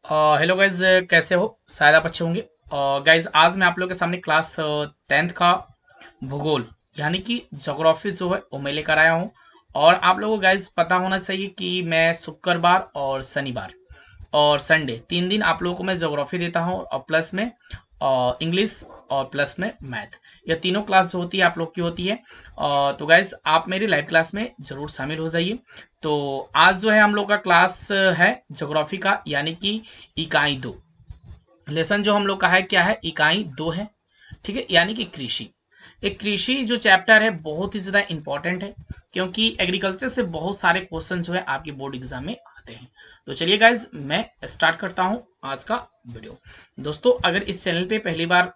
Hello guys, कैसे हो? शायद आप अच्छे होंगे। गाइज, आज मैं आप लोगों के सामने क्लास 10th का भूगोल यानी कि ज्योग्राफी जो है वो मैं लेकर आया हूँ। और आप लोगों को गाइज पता होना चाहिए कि मैं शुक्रवार और शनिवार और संडे 3 दिन आप लोगों को मैं ज्योग्राफी देता हूँ, और प्लस में इंग्लिश और प्लस में मैथ। ये तीनों क्लास जो होती है आप लोग की होती है। तो गाइज, आप मेरी लाइव क्लास में जरूर शामिल हो जाइए। तो आज जो है हम लोग का क्लास है ज्योग्राफी का, यानी कि इकाई 2। लेसन जो हम लोग का है क्या है, इकाई 2 है। ठीक है, यानी कि कृषि। एक कृषि जो चैप्टर है बहुत ही ज्यादा इंपॉर्टेंट है, क्योंकि एग्रीकल्चर से बहुत सारे क्वेश्चन जो है आपके बोर्ड एग्जाम में आते हैं। तो चलिए गाइज, मैं स्टार्ट करता हूं आज का वीडियो। दोस्तों, अगर इस चैनल पे पहली बार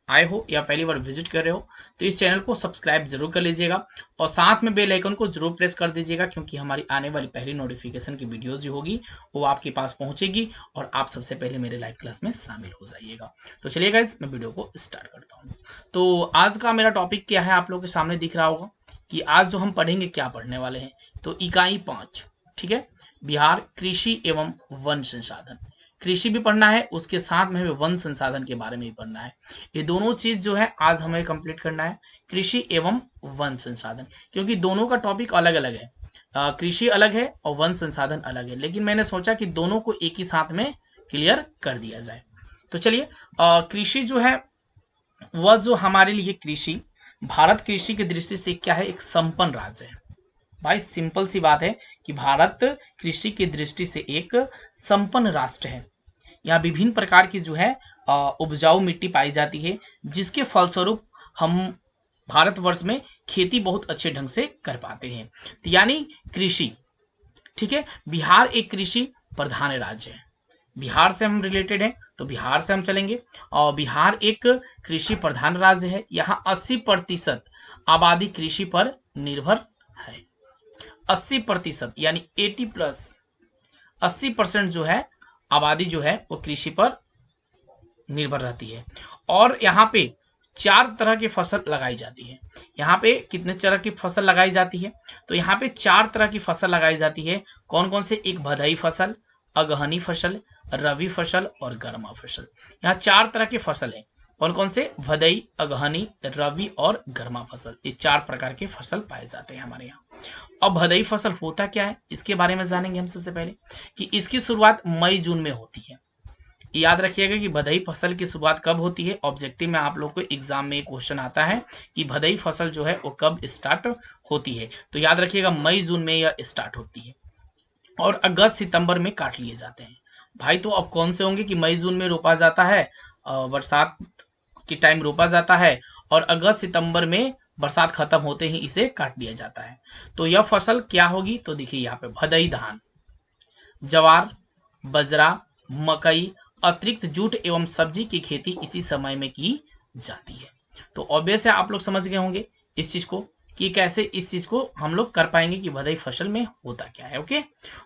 आए हो या पहली बार विजिट कर रहे हो तो इस चैनल को सब्सक्राइब जरूर कर लीजिएगा, और साथ में बेल आइकन को जरूर प्रेस कर दीजिएगा, क्योंकि हमारी आने वाली पहली नोटिफिकेशन की वीडियोस जो होगी वो आपके पास पहुंचेगी और आप सबसे पहले मेरे लाइव क्लास में शामिल हो जाइएगा। तो चलिए गाइज, मैं वीडियो को स्टार्ट करता हूँ। तो आज का मेरा टॉपिक क्या है आप लोग के सामने दिख रहा होगा कि आज जो हम पढ़ेंगे क्या पढ़ने वाले हैं। तो इकाई 5, ठीक है, बिहार कृषि एवं वन संसाधन। कृषि भी पढ़ना है, उसके साथ में हमें वन संसाधन के बारे में भी पढ़ना है। ये दोनों चीज जो है आज हमें कंप्लीट करना है, कृषि एवं वन संसाधन, क्योंकि दोनों का टॉपिक अलग अलग है। कृषि अलग है और वन संसाधन अलग है, लेकिन मैंने सोचा कि दोनों को एक ही साथ में क्लियर कर दिया जाए। तो चलिए, कृषि जो है वह जो हमारे लिए कृषि, भारत कृषि की दृष्टि से क्या है, एक संपन्न राज्य है। भाई सिंपल सी बात है कि भारत कृषि की दृष्टि से एक संपन्न राष्ट्र है। यहाँ विभिन्न प्रकार की जो है उपजाऊ मिट्टी पाई जाती है, जिसके फलस्वरूप हम भारतवर्ष में खेती बहुत अच्छे ढंग से कर पाते हैं। तो यानी कृषि, ठीक है, बिहार एक कृषि प्रधान राज्य है। बिहार से हम रिलेटेड हैं तो बिहार से हम चलेंगे। और बिहार एक कृषि प्रधान राज्य है। यहाँ 80% आबादी कृषि पर निर्भर है। 80% यानी 80+, 80% जो है आबादी जो है वो कृषि पर निर्भर रहती है। और यहाँ पे 4 तरह की फसल लगाई जाती है। यहाँ पे कितने तरह की फसल लगाई जाती है, तो यहाँ पे 4 तरह की फसल लगाई जाती है। कौन कौन से? एक भदई फसल, अगहनी फसल, रवि फसल और गर्मा फसल। यहाँ 4 तरह की फसल है। कौन कौन से? भदई, अगहनी, रवि और गर्मा फसल। ये 4 प्रकार के फसल पाए जाते हैं हमारे यहाँ। अब भदई फसल होता क्या है, इसके बारे में जानेंगे हम सबसे पहले, कि इसकी शुरुआत मई जून में होती है। याद रखिएगा कि भदई फसल की शुरुआत कब होती है। ऑब्जेक्टिव में आप लोग को एग्जाम में क्वेश्चन आता है कि भदई फसल जो है वो कब स्टार्ट होती है। तो याद रखिएगा मई जून में यह स्टार्ट होती है और अगस्त सितंबर में काट लिए जाते हैं। भाई तो अब कौन से होंगे कि मई जून में रोपा जाता है, बरसात के टाइम रोपा जाता है, और अगस्त सितंबर में बरसात खत्म होते ही इसे काट लिया जाता है। तो यह फसल क्या होगी, तो देखिए यहाँ पे भदई धान, ज्वार, बजरा, मकई, अतिरिक्त जूट एवं सब्जी की खेती इसी समय में की जाती है। तो ऑब्वियस है आप लोग समझ गए होंगे इस चीज को, कि कैसे इस चीज को हम लोग कर पाएंगे कि भदई फसल में होता क्या है। ओके,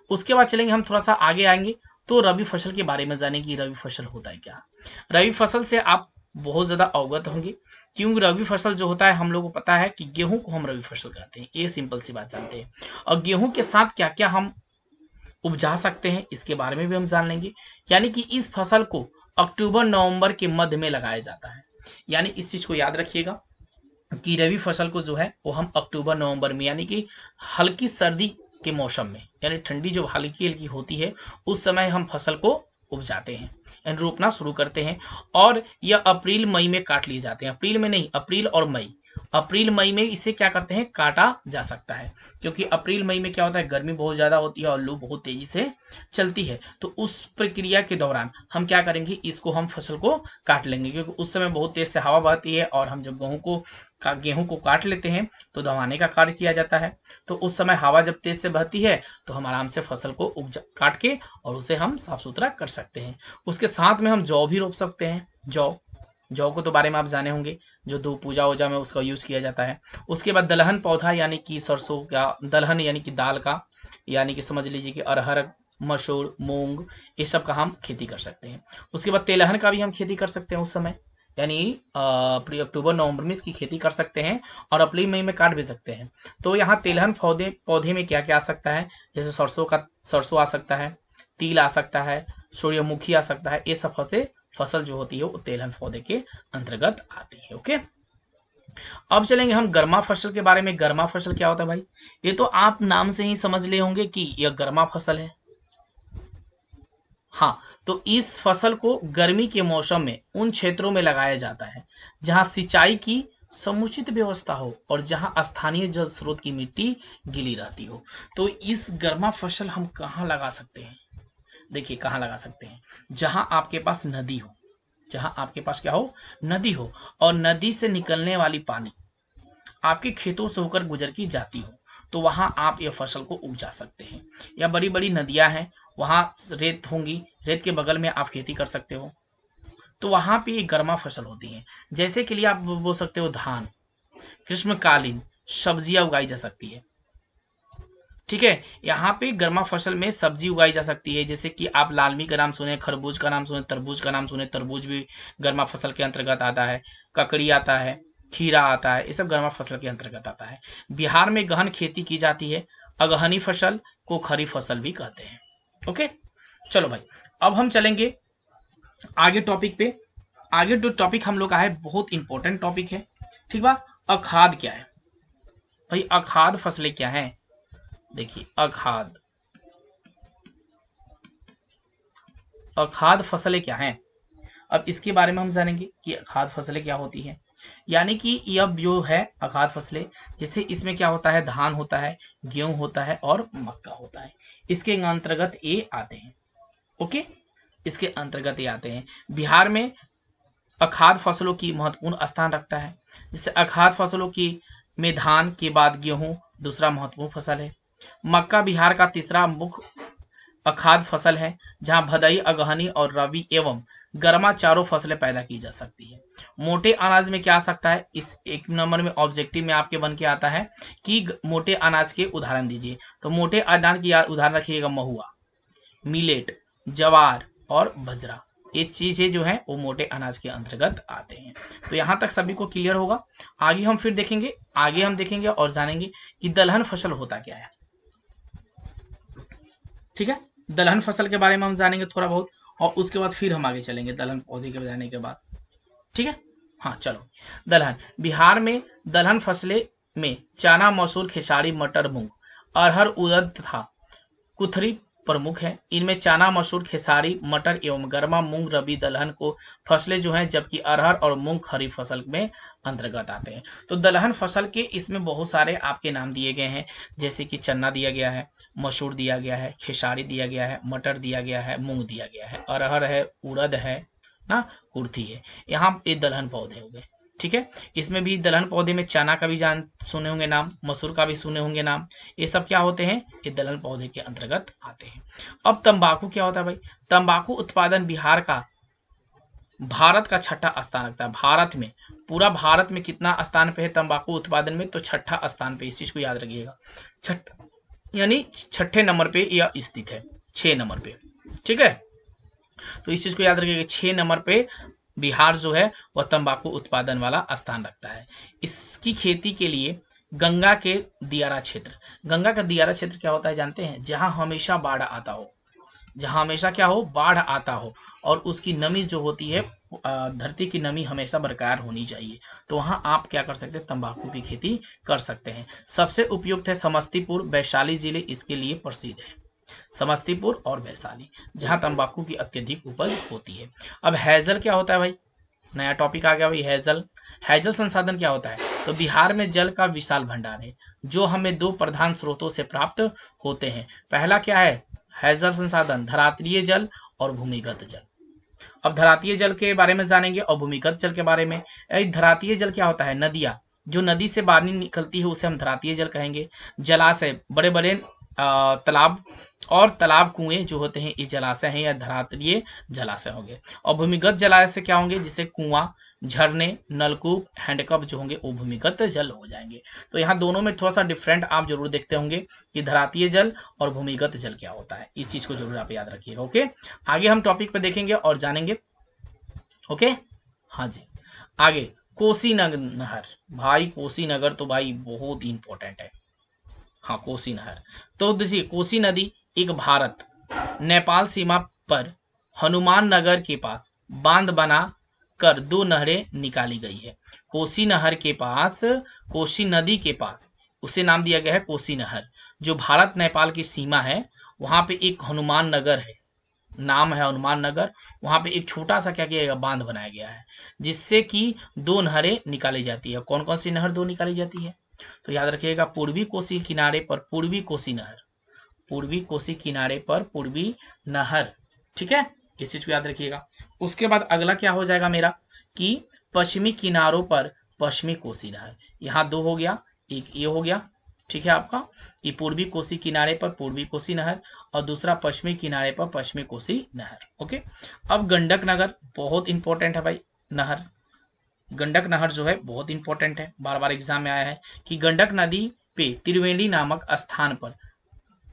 उसके बाद चलेंगे हम थोड़ा सा आगे आएंगे तो रबी फसल के बारे में जानेंगे कि रबी फसल होता है क्या। रबी फसल से आप बहुत ज्यादा अवगत होंगे, क्योंकि रबी फसल जो होता है हम लोग को पता है कि गेहूं को हम रबी फसल कहते हैं। ये सिंपल सी बात जानते हैं। और गेहूं के साथ क्या क्या हम उपजा सकते हैं इसके बारे में भी हम जान लेंगे। यानी कि इस फसल को अक्टूबर नवंबर के मध्य में लगाया जाता है। यानी इस चीज को याद रखिएगा कि रबी फसल को जो है वो हम अक्टूबर नवंबर में, यानी कि हल्की सर्दी के मौसम में, यानी ठंडी जो हल्की हल्की होती है उस समय हम फसल को उपजाते हैं, यानी रोपना शुरू करते हैं। और यह अप्रैल मई में काट लिए जाते हैं। अप्रैल में नहीं, अप्रैल और मई, अप्रैल मई में इसे क्या करते हैं, काटा जा सकता है। क्योंकि अप्रैल मई में क्या होता है, गर्मी बहुत ज्यादा होती है और लू बहुत तेजी से चलती है। तो उस प्रक्रिया के दौरान हम क्या करेंगे, इसको हम फसल को काट लेंगे, क्योंकि उस समय बहुत तेज से हवा बहती है और हम जब गेहूं को काट लेते हैं तो दबाने का कार्य किया जाता है। तो उस समय हवा जब तेज से बहती है तो हम आराम से फसल को काट के और उसे हम साफ सुथरा कर सकते हैं। उसके साथ में हम जौ भी रोप सकते हैं। जौ, जौ को तो बारे में आप जाने होंगे, जो दो पूजा वूजा में उसका यूज किया जाता है। उसके बाद दलहन पौधा, यानी कि सरसों का दलहन, यानी कि दाल का, यानी कि समझ लीजिए कि अरहर, मसूर, मूंग, ये सब का हम खेती कर सकते हैं। उसके बाद तेलहन का भी हम खेती कर सकते हैं उस समय, यानी अक्टूबर नवंबर में इसकी खेती कर सकते हैं और अप्रैल मई में काट भी सकते हैं। तो यहाँ तेलहन पौधे पौधे में क्या क्या आ सकता है, जैसे सरसों आ सकता है, तिल आ सकता है, सूर्यमुखी आ सकता है। ये सब फसल जो होती है वो तेलहन पौधे के अंतर्गत आती है। ओके, अब चलेंगे हम गर्मा फसल के बारे में। गर्मा फसल क्या होता है भाई? ये तो आप नाम से ही समझ ले होंगे कि यह गर्मा फसल है। हाँ, तो इस फसल को गर्मी के मौसम में उन क्षेत्रों में लगाया जाता है जहां सिंचाई की समुचित व्यवस्था हो और जहां स्थानीय जल स्रोत की मिट्टी गीली रहती हो। तो इस गर्मा फसल हम कहाँ लगा सकते हैं? देखिए कहाँ लगा सकते हैं, जहां आपके पास नदी हो, जहां आपके पास क्या हो, नदी हो, और नदी से निकलने वाली पानी आपके खेतों से होकर गुजर की जाती हो, तो वहां आप ये फसल को उगा सकते हैं। या बड़ी बड़ी नदियां हैं, वहां रेत होंगी, रेत के बगल में आप खेती कर सकते हो, तो वहां पे ये गर्मा फसल होती है। जैसे के लिए आप बोल सकते हो धान, ग्रीष्मकालीन सब्जियां उगाई जा सकती है। ठीक है, यहाँ पे गर्मा फसल में सब्जी उगाई जा सकती है, जैसे कि आप लालमी का नाम सुने, खरबूज का नाम सुने, तरबूज का नाम सुने। तरबूज भी गर्मा फसल के अंतर्गत आता है। ककड़ी आता है, खीरा आता है, ये सब गर्मा फसल के अंतर्गत आता है। बिहार में गहन खेती की जाती है। अगहनी फसल को खरीफ फसल भी कहते हैं। ओके, चलो भाई, अब हम चलेंगे आगे टॉपिक पे। आगे जो टॉपिक हम लोग का है बहुत इंपॉर्टेंट टॉपिक है। ठीक बा, अखाद क्या है भाई? अखाद फसलें क्या हैं? देखिए, अखाद अखाद फसलें क्या हैं, अब इसके बारे में हम जानेंगे कि अखाद फसलें क्या होती हैं। यानी कि यह जो है अखाद फसलें, जैसे इसमें क्या होता है, धान होता है, गेहूं होता है और मक्का होता है। इसके अंतर्गत ये आते हैं। ओके, इसके अंतर्गत ये आते हैं। बिहार में अखाद फसलों की महत्वपूर्ण स्थान रखता है। जैसे अखाद फसलों की में धान के बाद गेहूं दूसरा महत्वपूर्ण फसल है। मक्का बिहार का तीसरा मुख्य अखाद फसल है, जहां भदई, अगहनी और रबी एवं गर्मा चारों फसलें पैदा की जा सकती है। मोटे अनाज में क्या आ सकता है? इस एक नंबर में ऑब्जेक्टिव में आपके बन के आता है कि मोटे अनाज के उदाहरण दीजिए। तो मोटे अनाज की उदाहरण रखिएगा महुआ, मिलेट, जवार और बजरा। ये चीजें जो हैं वो मोटे अनाज के अंतर्गत आते हैं। तो यहाँ तक सभी को क्लियर होगा। आगे हम फिर देखेंगे, आगे हम देखेंगे और जानेंगे कि दलहन फसल होता क्या है। ठीक है, दलहन फसल के बारे में हम जानेंगे थोड़ा बहुत, और उसके बाद फिर हम आगे चलेंगे दलहन पौधे के जाने के बाद। ठीक है, हाँ चलो। दलहन, बिहार में दलहन फसलें में चना, मसूर, खेसारी, मटर, मूंग, अरहर, उड़द तथा कुथरी प्रमुख है। इनमें चना, मसूर, खेसारी, मटर एवं गर्मा मूंग रबी दलहन को फसलें जो हैं, जबकि अरहर और मूंग खरीफ फसल में अंतर्गत आते हैं। तो दलहन फसल के इसमें बहुत सारे आपके नाम दिए गए हैं, जैसे कि चना दिया गया है, मसूर दिया गया है, खेसारी दिया गया है, मटर दिया गया है, मूंग दिया गया है, अरहर है, उड़द है ना, कुर्थी है। यहाँ ये दलहन पौधे हो गए। ठीक है, इसमें भी दलहन पौधे में चना का भी जान सुने होंगे नाम, मसूर का भी सुने होंगे नाम। ये सब क्या होते हैं? ये दलहन पौधे के अंतर्गत आते हैं। अब तंबाकू क्या होता है भाई? तंबाकू उत्पादन बिहार का भारत का छठा स्थान रखता है। भारत में, पूरा भारत में कितना स्थान पे है तंबाकू उत्पादन में? तो छठा स्थान पे। इस चीज को याद रखिएगा, छठ यानी छठे नंबर पे यह स्थित है, 6 नंबर पे। ठीक है, तो इस चीज को याद रखिएगा, 6 नंबर पे बिहार जो है वह तंबाकू उत्पादन वाला स्थान रखता है। इसकी खेती के लिए गंगा के दियारा क्षेत्र, गंगा का दियारा क्षेत्र क्या होता है जानते हैं? जहां हमेशा बाढ़ आता हो, जहां हमेशा क्या हो, बाढ़ आता हो, और उसकी नमी जो होती है, धरती की नमी हमेशा बरकरार होनी चाहिए। तो वहां आप क्या कर सकते हैं? तंबाकू की खेती कर सकते हैं। सबसे उपयुक्त है समस्तीपुर, वैशाली जिले इसके लिए प्रसिद्ध है। समस्तीपुर और वैशाली, जहां तंबाकू की अत्यधिक उपज होती है। अब हैजल क्या होता है भाई? नया टॉपिक आ गया भाई, हैजल। हैजल संसाधन क्या होता है? तो बिहार में जल का विशाल भंडार है, जो हमें दो प्रधान स्रोतों से प्राप्त होते हैं। पहला क्या है हैजल संसाधन? धरातलीय जल और भूमिगत जल। अब धरातलीय जल के बारे में जानेंगे और भूमिगत जल के बारे में। धरातलीय जल क्या होता है? नदियां, जो नदी से पानी निकलती है उसे हम धरातलीय जल कहेंगे। जलाशय, बड़े बड़े तालाब और तालाब कुएं जो होते हैं, ये जलाशय हैं या धरातलीय जलाशय होंगे। और भूमिगत जलाशय क्या होंगे? जिसे कुआं, झरने, नलकूप, हैंडपंप जो होंगे वो भूमिगत जल हो जाएंगे। तो यहाँ दोनों में थोड़ा सा डिफरेंट आप जरूर देखते होंगे कि धरातलीय जल और भूमिगत जल क्या होता है। इस चीज को जरूर आप याद रखिएगा। ओके, आगे हम टॉपिक पे देखेंगे और जानेंगे। ओके, हाँ जी, आगे कोसी नहर। भाई कोसी नगर तो भाई बहुत इंपॉर्टेंट है। हाँ, कोसी नहर। तो देखिए, कोसी नदी एक भारत नेपाल सीमा पर हनुमान नगर के पास बांध बना कर दो नहरें निकाली गई है। कोसी नहर के पास, कोसी नदी के पास उसे नाम दिया गया है कोसी नहर। जो भारत नेपाल की सीमा है वहां पे एक हनुमान नगर है, नाम है हनुमान नगर। वहां पे एक छोटा सा क्या किया गया, बांध बनाया गया है, जिससे कि दो नहरें निकाली जाती है। कौन कौन सी नहर दो निकाली जाती है? तो याद रखिएगा, पूर्वी कोसी किनारे पर पूर्वी कोसी नहर, पूर्वी कोसी किनारे पर पूर्वी नहर। ठीक है, इस चीज को याद रखिएगा। उसके बाद अगला क्या हो जाएगा मेरा कि पश्चिमी किनारों पर पश्चिमी कोसी नहर। यहाँ दो हो गया, एक ये हो गया। ठीक है, आपका ये पूर्वी कोसी किनारे पर पूर्वी कोसी नहर और दूसरा पश्चिमी किनारे पर पश्चिमी कोसी नहर। ओके, अब गंडक नगर बहुत इंपॉर्टेंट है भाई। नहर, गंडक नहर जो है बहुत इंपॉर्टेंट है, बार बार एग्जाम में आया है कि गंडक नदी पे त्रिवेणी नामक स्थान पर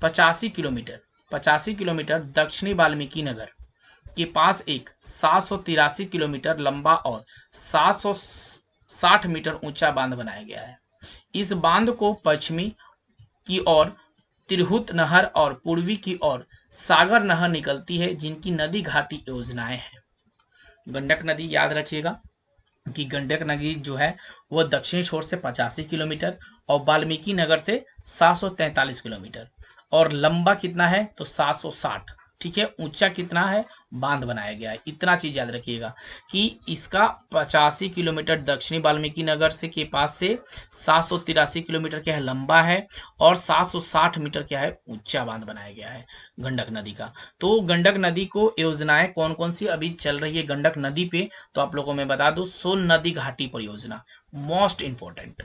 85 किलोमीटर दक्षिणी वाल्मीकि नगर के पास एक 783 किलोमीटर लंबा और 760 मीटर ऊंचा बांध बनाया गया है। इस बांध को पश्चिमी की ओर तिरहुत नहर और पूर्वी की ओर सागर नहर निकलती है, जिनकी नदी घाटी योजनाएं हैं। गंडक नदी याद रखिएगा कि गंडक नदी जो है वह दक्षिणी छोर से 85 किलोमीटर और वाल्मीकि नगर से 743 किलोमीटर और लंबा कितना है तो 760। ठीक है, ऊंचा कितना है, बांध बनाया गया है। इतना चीज याद रखिएगा कि इसका 85 किलोमीटर दक्षिणी वाल्मीकि नगर से के पास से 783 किलोमीटर क्या है, लंबा है और 760 मीटर क्या है, ऊंचा बांध बनाया गया है गंडक नदी का। तो गंडक नदी को योजनाएं कौन कौन सी अभी चल रही है गंडक नदी पे, तो आप लोगों को मैं बता दूं, सोन नदी घाटी परियोजना मोस्ट इंपॉर्टेंट,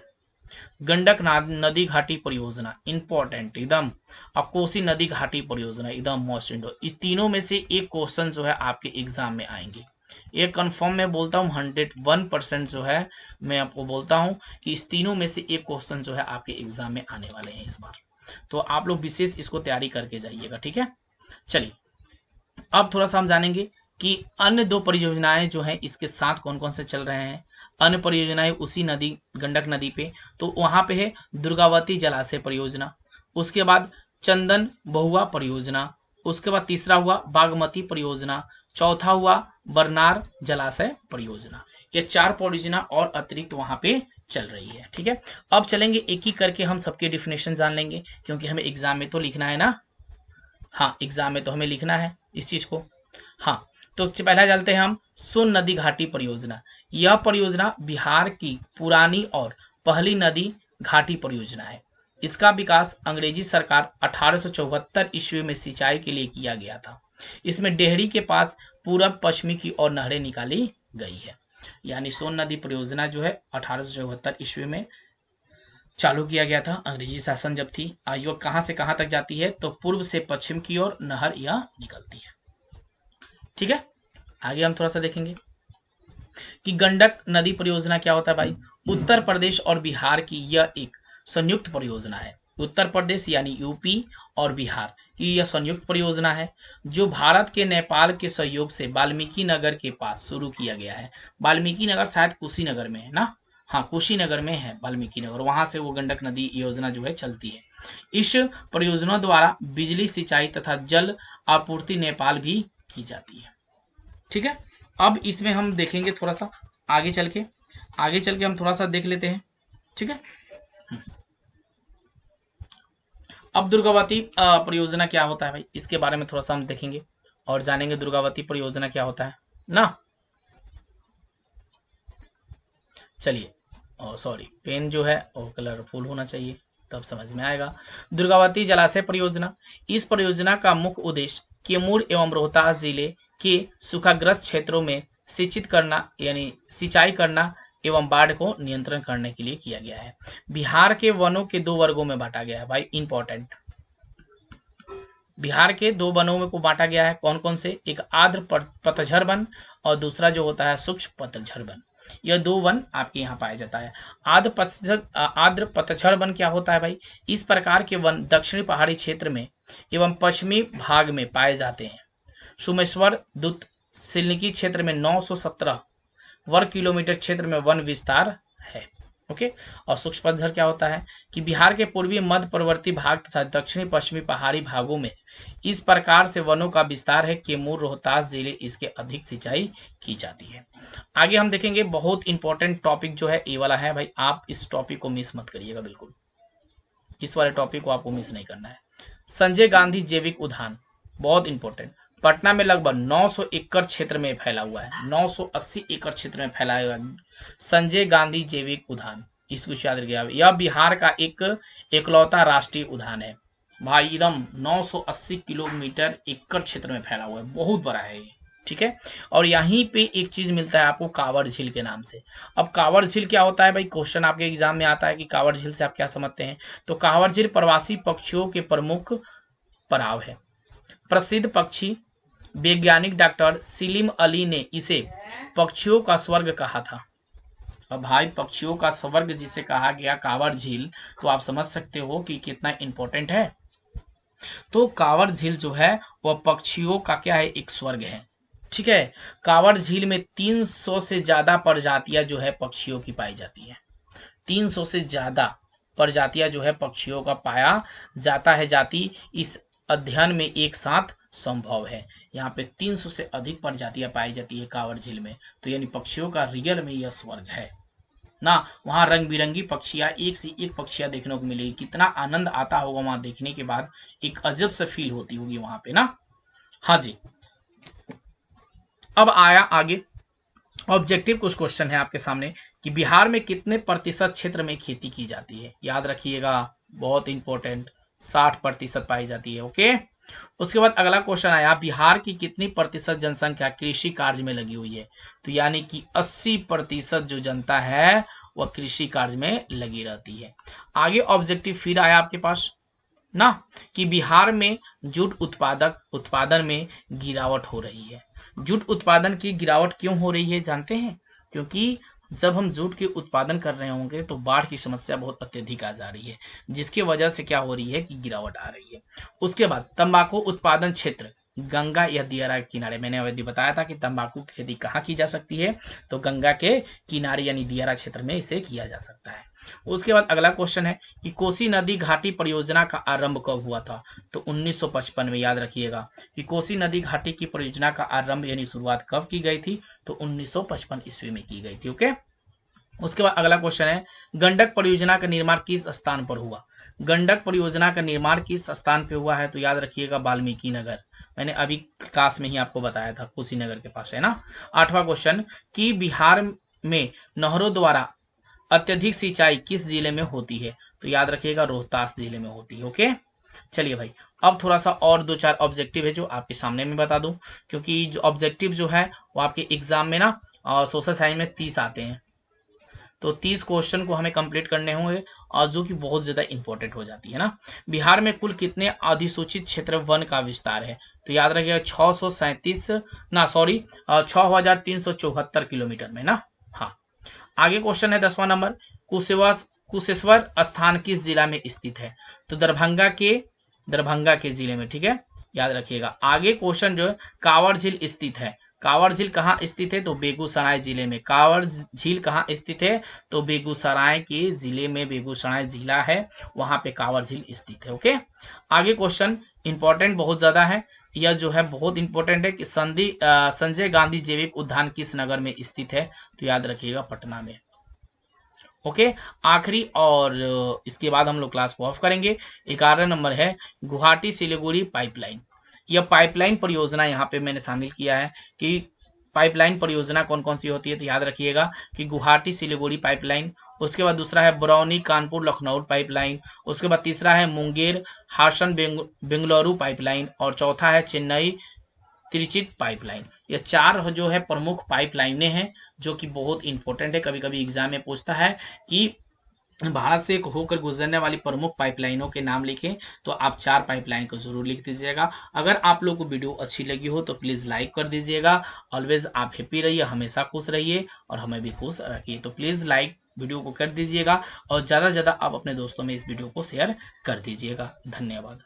गंडक नदी घाटी परियोजना इंपॉर्टेंट एकदम, और कोसी नदी घाटी परियोजना एकदम मोस्ट इंपॉर्टेंट। इस तीनों में से एक क्वेश्चन जो है आपके एग्जाम में आएंगे, ये कंफर्म मैं बोलता हूँ 101% जो है मैं आपको बोलता हूँ कि इस तीनों में से एक क्वेश्चन जो है आपके एग्जाम में आने वाले हैं इस बार। तो आप लोग विशेष इसको तैयारी करके जाइएगा। ठीक है, चलिए अब थोड़ा सा हम जानेंगे कि अन्य दो परियोजनाएं जो हैं इसके साथ कौन कौन से चल रहे हैं। अन्य परियोजनाएं उसी नदी गंडक नदी पे, तो वहां पे है दुर्गावती जलाशय परियोजना, उसके बाद चंदन बहुआ परियोजना, उसके बाद तीसरा हुआ बागमती परियोजना, चौथा हुआ बरनार जलाशय परियोजना। ये चार परियोजना और अतिरिक्त वहां पे चल रही है। ठीक है, अब चलेंगे एक एक करके हम सबके डिफिनेशन जान लेंगे, क्योंकि हमें एग्जाम में तो लिखना है ना। हाँ, एग्जाम में तो हमें लिखना है इस चीज को। हाँ, तो पहला चलते हैं हम सोन नदी घाटी परियोजना। यह परियोजना बिहार की पुरानी और पहली नदी घाटी परियोजना है। इसका विकास अंग्रेजी सरकार 1874 ईस्वी में सिंचाई के लिए किया गया था। इसमें डेहरी के पास पूरब पश्चिमी की ओर नहरें निकाली गई है। यानी सोन नदी परियोजना जो है 1874 ईस्वी में चालू किया गया था, अंग्रेजी शासन जब थी। आयु कहां से कहां तक जाती है तो पूर्व से पश्चिम की ओर नहर यह निकलती है। ठीक है, आगे हम थोड़ा सा देखेंगे कि गंडक नदी परियोजना क्या होता है भाई। उत्तर प्रदेश और बिहार की यह एक संयुक्त परियोजना है। उत्तर प्रदेश यानी यूपी और बिहार की यह संयुक्त परियोजना है, जो भारत के नेपाल के सहयोग से वाल्मीकि नगर के पास शुरू किया गया है। वाल्मीकि नगर शायद कुशीनगर में है ना, हाँ कुशीनगर में है वाल्मीकि नगर, वहां से वो गंडक नदी योजना जो है चलती है। इस परियोजना द्वारा बिजली, सिंचाई तथा जल आपूर्ति नेपाल भी की जाती है। ठीक है, अब इसमें हम देखेंगे थोड़ा सा आगे चल के, हम थोड़ा सा देख लेते हैं। ठीक है, अब दुर्गावती परियोजना क्या होता है भाई, इसके बारे में थोड़ा सा हम देखेंगे और जानेंगे दुर्गावती परियोजना क्या होता है ना। चलिए, सॉरी पेन जो है वो कलरफुल होना चाहिए तब समझ में आएगा। दुर्गावती जलाशय परियोजना, इस परियोजना का मुख्य उद्देश्य कैमूर एवं रोहतास जिले के सूखाग्रस्त क्षेत्रों में सिंचित करना यानी सिंचाई करना एवं बाढ़ को नियंत्रण करने के लिए किया गया है। बिहार के वनों के दो वर्गों में बांटा गया है भाई, इंपॉर्टेंट। बिहार के दो वनों में को बांटा गया है, कौन कौन से, एक आर्द्र पतझड़ वन और दूसरा जो होता है सूक्ष्म पतझड़ वन। यह दो वन आपके यहाँ पाया जाता है। आर्द्र पतझड़ वन क्या होता है भाई, इस प्रकार के वन दक्षिणी पहाड़ी क्षेत्र में एवं पश्चिमी भाग में पाए जाते हैं। सोमेश्वर दुत सिल्लिकी क्षेत्र में 917 वर्ग किलोमीटर क्षेत्र में वन विस्तार है। ओके। और सूक्ष्म पतझड़ क्या होता है कि बिहार के पूर्वी मध्य पूर्ववर्ती भाग तथा दक्षिणी पश्चिमी पहाड़ी भागों में इस प्रकार से वनों का विस्तार है कि कैमूर रोहतास जिले इसके अधिक सिंचाई की जाती है। आगे हम देखेंगे, बहुत इंपॉर्टेंट टॉपिक जो है ये वाला है भाई, आप इस टॉपिक को मिस मत करिएगा, बिल्कुल इस वाले टॉपिक को आपको मिस नहीं करना है। संजय गांधी जैविक उद्यान बहुत इंपॉर्टेंट, पटना में लगभग 900 एकड़ क्षेत्र में फैला हुआ है, 980 एकड़ क्षेत्र में फैला हुआ है संजय गांधी जैविक उद्यान, इसको याद रखिएगा। यह बिहार का एक एकलौता राष्ट्रीय उद्यान है भाई, एकदम 980 किलोमीटर एकड़ क्षेत्र में फैला हुआ है, बहुत बड़ा है ये, ठीक है। और यहीं पे एक चीज मिलता है आपको कांवड़ झील के नाम से। अब कांवड़ झील क्या होता है भाई, क्वेश्चन आपके एग्जाम में आता है कि कांवड़ झील से आप क्या समझते हैं। तो कांवड़ झील प्रवासी पक्षियों के प्रमुख पड़ाव है। प्रसिद्ध पक्षी वैज्ञानिक डॉक्टर सलीम अली ने इसे पक्षियों का स्वर्ग कहा था। अब भाई पक्षियों का स्वर्ग जिसे कहा गया कांवड़ झील, तो आप समझ सकते हो कि कितना इंपॉर्टेंट है। तो कांवड़ झील जो है वह पक्षियों का क्या है, एक स्वर्ग है, ठीक है। कांवड़ झील में 300 से ज्यादा प्रजातियां जो है पक्षियों की पाई जाती है, 300 से ज्यादा प्रजातियां जो है पक्षियों का पाया जाता है। जाति इस अध्ययन में एक साथ संभव है। यहाँ पे 300 से अधिक प्रजातियां पाई जाती है कांवड़ झील में, तो यानी पक्षियों का रियल में यह स्वर्ग है ना। वहां रंग बिरंगी पक्षियां, एक से एक पक्षियां देखने को मिलेगी, कितना आनंद आता होगा वहां देखने के बाद, एक अजब से फील होती होगी वहां पे ना। हाँ जी, अब आया आगे ऑब्जेक्टिव, कुछ क्वेश्चन है आपके सामने कि बिहार में कितने प्रतिशत क्षेत्र में खेती की जाती है। याद रखिएगा, बहुत इंपॉर्टेंट, 60% पाई जाती है, ओके। उसके बाद अगला क्वेश्चन आया, बिहार की कितनी प्रतिशत जनसंख्या कृषि कार्य में लगी हुई है। तो यानी कि 80% जो जनता है वह कृषि कार्य में लगी रहती है। आगे ऑब्जेक्टिव फिर आया आपके पास ना कि बिहार में जूट उत्पादन में गिरावट हो रही है। जूट उत्पादन की गिरावट क्यों हो रही है जानते हैं, क्योंकि जब हम जूट के उत्पादन कर रहे होंगे तो बाढ़ की समस्या बहुत अत्यधिक आ जा रही है, जिसकी वजह से क्या हो रही है कि गिरावट आ रही है। उसके बाद तंबाकू उत्पादन क्षेत्र गंगा या दियारा के किनारे, मैंने अवधि बताया था कि तंबाकू की खेती कहाँ की जा सकती है, तो गंगा के किनारे यानी दियारा क्षेत्र में इसे किया जा सकता है। उसके बाद अगला क्वेश्चन है कि कोसी नदी घाटी परियोजना का आरंभ कब हुआ था। तो 1955 में। याद रखिएगा कि कोसी नदी घाटी की परियोजना का आरंभ यानी शुरुआत कब की गई थी, तो 1955 ईस्वी में की गई थी, ओके। उसके बाद अगला क्वेश्चन है, गंडक परियोजना का निर्माण किस स्थान पर हुआ। गंडक परियोजना का निर्माण किस स्थान पे हुआ है, तो याद रखिएगा वाल्मीकि नगर, मैंने अभी क्लास में ही आपको बताया था, कुशीनगर के पास है ना। 8वां क्वेश्चन कि बिहार में नहरों द्वारा अत्यधिक सिंचाई किस जिले में होती है, तो याद रखिएगा रोहतास जिले में होती है, ओके। चलिए भाई, अब थोड़ा सा और 2-4 ऑब्जेक्टिव है जो आपके सामने में बता दूं, क्योंकि जो ऑब्जेक्टिव जो है वो आपके एग्जाम में ना सोशल साइंस में 30 आते हैं, तो 30 क्वेश्चन को हमें कंप्लीट करने होंगे, और जो कि बहुत ज्यादा इंपॉर्टेंट हो जाती है ना। बिहार में कुल कितने अधिसूचित क्षेत्र वन का विस्तार है, तो याद रखिएगा 637 ना सॉरी 6374 किलोमीटर में ना। हाँ, आगे क्वेश्चन है 10वां नंबर, कुशेश्वर स्थान किस जिला में स्थित है, तो दरभंगा के जिले में, ठीक है। याद रखिएगा। आगे क्वेश्चन जो है, कांवड़ झील स्थित है, कांवड़ झील कहाँ स्थित है, तो बेगूसराय जिले में। कांवड़ झील कहाँ स्थित है, तो बेगूसराय के जिले में, बेगूसराय जिला है वहां पे कांवड़ झील स्थित है, ओके। आगे क्वेश्चन इंपॉर्टेंट बहुत ज्यादा है, यह जो है बहुत इंपॉर्टेंट है कि संजय गांधी जैविक उद्यान किस नगर में स्थित है, तो याद रखिएगा पटना में, ओके। आखिरी और इसके बाद हम लोग क्लास को ऑफ करेंगे। 11 नंबर है गुवाहाटी सिलीगुड़ी पाइपलाइन। यह पाइपलाइन परियोजना यहाँ पे मैंने शामिल किया है कि पाइपलाइन परियोजना कौन कौन सी होती है, तो याद रखिएगा कि गुवाहाटी सिलीगुड़ी पाइपलाइन, उसके बाद दूसरा है बरौनी कानपुर लखनऊ पाइपलाइन, उसके बाद तीसरा है मुंगेर हासन बेंगलुरु पाइपलाइन, और चौथा है चेन्नई त्रिचित पाइपलाइन। ये 4 जो है प्रमुख पाइपलाइनें हैं जो कि बहुत इंपॉर्टेंट है, कभी कभी एग्जाम में पूछता है कि भारत से होकर गुजरने वाली प्रमुख पाइपलाइनों के नाम लिखें, तो आप 4 पाइपलाइन को जरूर लिख दीजिएगा। अगर आप लोग को वीडियो अच्छी लगी हो तो प्लीज लाइक कर दीजिएगा। ऑलवेज आप हैप्पी रहिए, हमेशा खुश रहिए और हमें भी खुश रखिए, तो प्लीज लाइक वीडियो को कर दीजिएगा और ज्यादा से ज्यादा आप अपने दोस्तों में इस वीडियो को शेयर कर दीजिएगा। धन्यवाद।